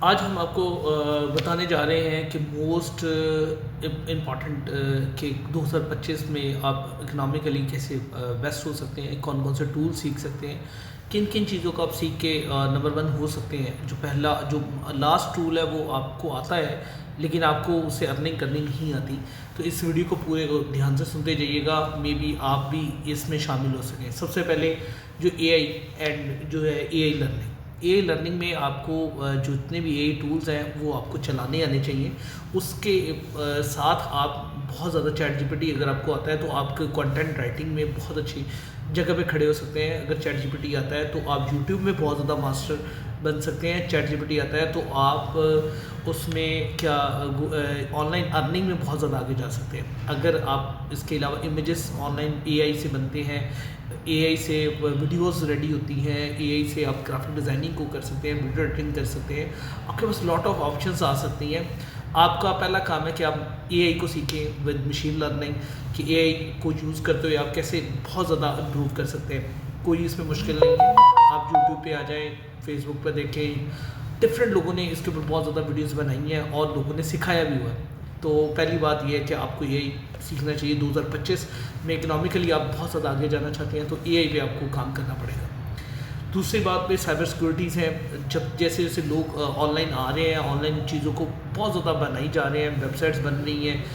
आज हम आपको बताने जा रहे हैं कि मोस्ट इम्पॉर्टेंट कि 2025 में आप इकोनॉमिकली कैसे बेस्ट हो सकते हैं, कौन कौन से टूल सीख सकते हैं, किन किन चीज़ों को आप सीख के नंबर वन हो सकते हैं। जो पहला जो लास्ट टूल है वो आपको आता है लेकिन आपको उससे अर्निंग करनी नहीं आती। तो इस वीडियो को पूरे ध्यान से सुनते जाइएगा, मे बी आप भी इसमें शामिल हो सकें। सबसे पहले जो एआई एंड जो है एआई लर्निंग में आपको जितने भी एआई टूल्स हैं वो आपको चलाने आने चाहिए। उसके साथ आप बहुत ज़्यादा चैट जीपीटी अगर आपको आता है तो आपके कंटेंट राइटिंग में बहुत अच्छी जगह पे खड़े हो सकते हैं। अगर चैट जीपीटी आता है तो आप यूट्यूब में बहुत ज़्यादा मास्टर बन सकते हैं। चैट जीपीटी आता है तो आप उसमें क्या ऑनलाइन अर्निंग में बहुत ज़्यादा आगे जा सकते हैं। अगर आप इसके अलावा इमेजेस ऑनलाइन एआई से बनते हैं, एआई से वीडियोस रेडी होती हैं, एआई से आप ग्राफिक डिज़ाइनिंग को कर सकते हैं, वीडियो एडिटिंग कर सकते हैं। आपके पास लॉट ऑफ ऑप्शंस आ सकती हैं। आपका पहला काम है कि आप एआई को सीखें विद मशीन लर्निंग, कि एआई को यूज़ करते हुए आप कैसे बहुत ज़्यादा इम्प्रूव कर सकते हैं। कोई इसमें मुश्किल नहीं है। आप यूट्यूब पे आ जाएं, फेसबुक पे देखें, डिफरेंट लोगों ने इसके ऊपर बहुत ज़्यादा वीडियोस बनाई हैं और लोगों ने सिखाया भी हुआ है। तो पहली बात यह है कि आपको एआई सीखना चाहिए। 2025 में इकोनॉमिकली आप बहुत ज़्यादा आगे जाना चाहते हैं तो एआई पे आपको काम करना पड़ेगा। दूसरी बात पे साइबर सिक्योरिटीज़ हैं। जब जैसे जैसे लोग ऑनलाइन आ रहे हैं, ऑनलाइन चीज़ों को बहुत ज़्यादा बनाई जा रहे हैं, वेबसाइट्स बन रही हैं,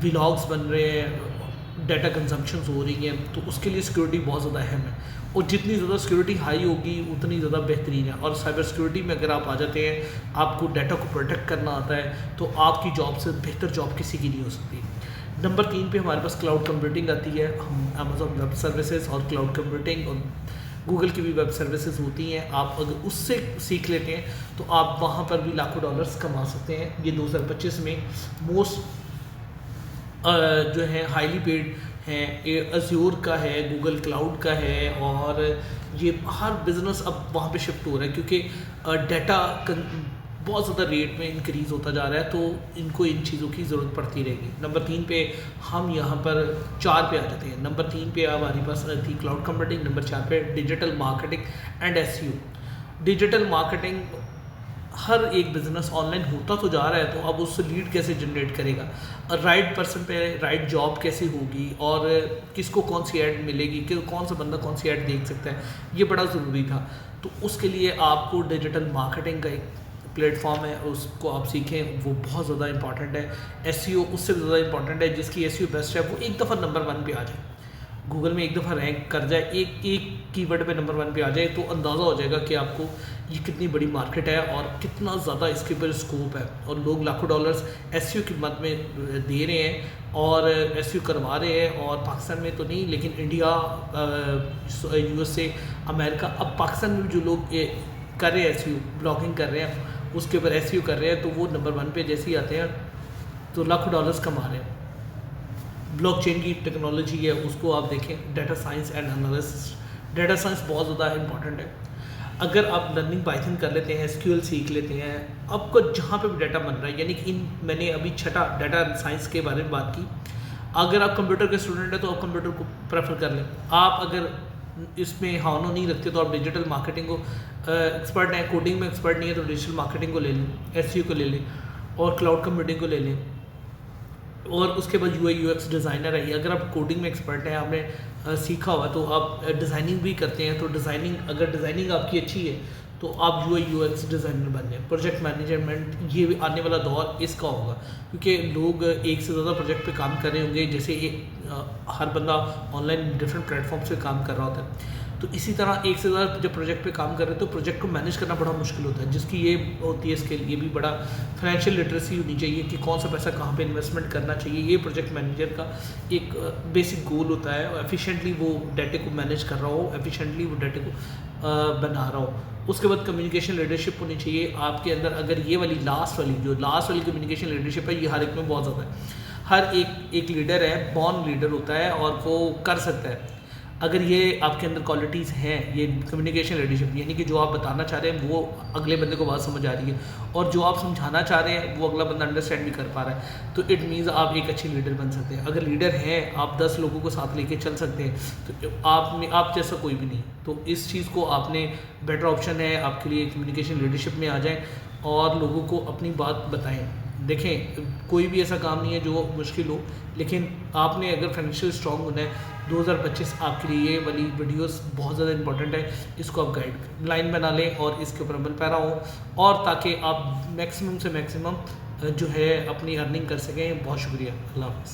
व्लॉग्स बन रहे हैं, डाटा कंजम्पशंस हो रही हैं, तो उसके लिए सिक्योरिटी बहुत ज़्यादा अहम है। और जितनी ज़्यादा सिक्योरिटी हाई होगी उतनी ज़्यादा बेहतरीन है। और साइबर सिक्योरिटी में अगर आप आ जाते हैं, आपको डाटा को प्रोटेक्ट करना आता है, तो आपकी जॉब से बेहतर जॉब किसी की नहीं हो सकती। नंबर 3 पे हमारे पास क्लाउड कंप्यूटिंग आती है। हम अमेज़ॉन वेब सर्विसेज और क्लाउड कंप्यूटिंग और गूगल की भी वेब सर्विसेज होती हैं। आप अगर उससे सीख लेते हैं तो आप वहाँ पर भी लाखों डॉलर्स कमा सकते हैं। ये 2025 में मोस्ट जो है हाईली पेड हैं। अज्योर का है, गूगल क्लाउड का है, और ये हर बिज़नेस अब वहाँ पे शिफ्ट हो रहा है क्योंकि डाटा बहुत ज़्यादा रेट में इंक्रीज़ होता जा रहा है, तो इनको इन चीज़ों की ज़रूरत पड़ती रहेगी। नंबर 3 पे हम यहाँ पर 4 पे आ जाते हैं। नंबर 3 पे हमारे पास थी क्लाउड कंप्यूटिंग, नंबर 4 पे digital marketing and SEO. Digital marketing, हर एक बिज़नेस ऑनलाइन होता तो जा रहा है, तो अब उससे लीड कैसे जनरेट करेगा, राइट पर्सन पे राइट जॉब कैसे होगी, और किसको कौन सी ऐड मिलेगी, कि कौन सा बंदा कौन सी ऐड देख सकता है, ये बड़ा ज़रूरी था। तो उसके लिए आपको डिजिटल मार्केटिंग का एक प्लेटफॉर्म है, उसको आप सीखें, वो बहुत ज़्यादा इंपॉर्टेंट है। एसईओ उससे भी ज़्यादा इंपॉर्टेंट है। जिसकी एसईओ बेस्ट है वो एक दफ़ा नंबर 1 पे आ जाए, गूगल में एक दफ़ा रैंक कर जाए, एक कीवर्ड पे नंबर 1 पे आ जाए, तो अंदाज़ा हो जाएगा कि आपको ये कितनी बड़ी मार्केट है और कितना ज़्यादा इसके ऊपर स्कोप है। और लोग लाखों डॉलर्स एसईओ की मद में दे रहे हैं और एसईओ करवा रहे हैं। और पाकिस्तान में तो नहीं, लेकिन इंडिया, यूएसए, अमेरिका, अब पाकिस्तान में भी जो लोग कर रहे हैं एसईओ, ब्लॉगिंग कर रहे हैं, उसके ऊपर एसईओ कर रहे हैं, तो वो नंबर 1 पे जैसे ही आते हैं तो लाखों डॉलर्स कमा रहे हैं। ब्लॉकचेन की टेक्नोलॉजी है, उसको आप देखें, data science and analysis. Data science बहुत ज़्यादा इंपॉर्टेंट है। अगर आप लर्निंग पाइथन कर लेते हैं, एसक्यूएल सीख लेते हैं, आपको जहाँ पे भी डाटा बन रहा है, यानी कि मैंने अभी छठा डाटा साइंस के बारे में बात की। अगर आप कंप्यूटर के स्टूडेंट हैं तो आप कंप्यूटर को प्रेफर कर लें। आप अगर इसमें हानो नहीं रखते तो आप डिजिटल मार्केटिंग को एक्सपर्ट हैं, कोडिंग में एक्सपर्ट नहीं है तो डिजिटल मार्केटिंग को ले लें, एसईओ को ले लें, और क्लाउड कंप्यूटिंग को ले लें। और उसके बाद यूआई यूएक्स डिज़ाइनर है। अगर आप कोडिंग में एक्सपर्ट हैं, आपने सीखा हुआ, तो आप डिज़ाइनिंग भी करते हैं, तो डिज़ाइनिंग, अगर डिज़ाइनिंग आपकी अच्छी है तो आप यूआई यूएक्स डिज़ाइनर बन जाए। प्रोजेक्ट मैनेजमेंट, ये भी आने वाला दौर इसका होगा क्योंकि लोग एक से ज़्यादा प्रोजेक्ट पे काम कर रहे होंगे। जैसे हर बंदा ऑनलाइन डिफरेंट प्लेटफॉर्म्स पे काम कर रहा होता है, तो इसी तरह एक से ज़्यादा जब प्रोजेक्ट पे काम कर रहे हैं तो प्रोजेक्ट को मैनेज करना बड़ा मुश्किल होता है। जिसकी ये होती है स्किल, ये भी बड़ा फाइनेंशियल लिटरेसी होनी चाहिए कि कौन सा पैसा कहाँ पे इन्वेस्टमेंट करना चाहिए। ये प्रोजेक्ट मैनेजर का एक बेसिक गोल होता है, और एफिशिएंटली वो डाटे को मैनेज कर रहा हो, एफिशिएंटली वो डाटे को बना रहा हो। उसके बाद कम्युनिकेशन लीडरशिप होनी चाहिए आपके अंदर। अगर ये वाली लास्ट वाली कम्युनिकेशन लीडरशिप है, ये हर एक में बहुत ज़्यादा है। हर एक लीडर है, बॉर्न लीडर होता है और वो कर सकता है। अगर ये आपके अंदर क्वालिटीज़ हैं, ये कम्युनिकेशन लीडरशिप, यानी कि जो आप बताना चाह रहे हैं वो अगले बंदे को बात समझ आ रही है, और जो आप समझाना चाह रहे हैं वो अगला बंदा अंडरस्टैंड भी कर पा रहा है, तो इट मीन्स आप एक अच्छे लीडर बन सकते हैं। अगर लीडर हैं, आप 10 लोगों को साथ लेके चल सकते हैं, तो आप जैसा कोई भी नहीं। तो इस चीज़ को आपने, बेटर ऑप्शन है आपके लिए कम्युनिकेशन लीडरशिप में आ जाए। और लोगों को अपनी बात बताएं। देखें, कोई भी ऐसा काम नहीं है जो मुश्किल हो, लेकिन आपने अगर फाइनेंशियल स्ट्रॉन्ग होना है 2025 आपके लिए ये वाली वीडियोस बहुत ज़्यादा इंपॉर्टेंट है। इसको आप गाइड लाइन बना लें और इसके ऊपर अमल पैरा हो, और ताकि आप मैक्सिमम से मैक्सिमम जो है अपनी अर्निंग कर सकें। बहुत शुक्रिया, अल्लाह हाफ़िज़।